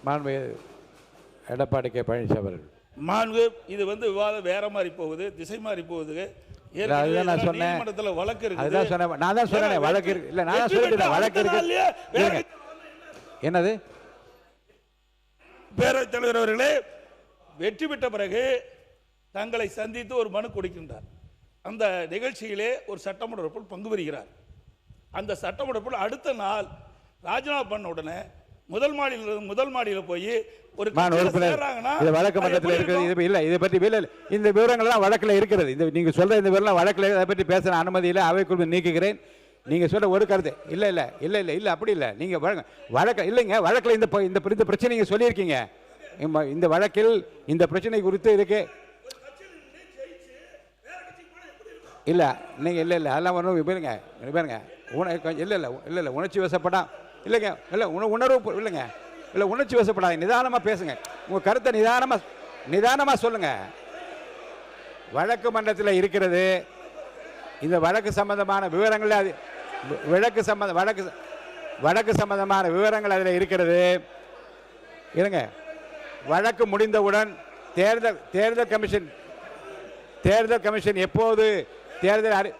மாண்பு எடப்பாடி கே பழனிசாமி அவர்கள். மாண்பு இது விவாதம் வேற மாதிரி போகுது, திசை மாதிரி போகுது. அதுதான் நான் சொன்னேன். நீதிமன்றத்தில் வழக்கு இருக்கு. அதுதான் சொன்னேன். நான் தான் சொன்னேன் வழக்கு இருக்கு. இல்ல நான் தான் சொல்லிட்டேன் வழக்கு இருக்கு. என்னது? பேரவைத் தலைவர் அவர்களே, வெற்றி பெற்ற பிறகு தங்களை சந்தித்து ஒரு மனு கொடுக்கின்றார். அந்த நிகழ்ச்சியிலே ஒரு சட்டமன்ற உறுப்பினர் பங்கு பெறுகிறார். அந்த சட்டமன்ற உறுப்பினர் அடுத்த நாள் ராஜினாமா பண்ண உடனே முதல் மாடியில் போய் ஒரு வழக்கு மன்றத்தில் இருக்கிறது. இல்ல இதை பற்றி இந்த விவரங்கள் எல்லாம் வழக்கில் இருக்கிறது. இந்த நீங்க சொல்ற இந்த விவரம் வழக்கில் அதை பற்றி பேசுற அனுமதி இல்லை. அவைக்குள் நீக்குகிறேன். நீங்க சொல்ற ஒரு கருத்து இல்ல இல்ல இல்ல இல்ல இல்ல அப்படி இல்லை. நீங்க வழக்கு இல்லைங்க. வழக்கில் இந்த பிரச்சனை நீங்க சொல்லியிருக்கீங்க. இந்த வழக்கில் இந்த பிரச்சனை குறித்து இருக்கு. இல்ல நீங்க இல்ல இல்ல அதெல்லாம் ஒன்றும் பாருங்க இல்ல இல்ல இல்ல இல்ல உணர்ச்சி வசப்படா இல்லைங்க. இல்லை உணர்வு இல்லைங்க. இல்லை உணர்ச்சி வசப்படாது. நிதானமாக பேசுங்க. உங்கள் கருத்தை நிதானமாக சொல்லுங்க. வழக்கு மன்றத்தில் இருக்கிறது. இந்த வழக்கு சம்பந்தமான விவரங்கள் அது வழக்கு சம்பந்தமான விவரங்கள் அதில் இருக்கிறது. இருங்க. வழக்கு முடிந்தவுடன் தேர்தல் கமிஷன் எப்போது தேர்தல்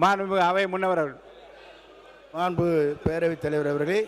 மாண்பு அவை முன்னவர் மாண்பு பேரவைத் தலைவர் அவர்களே,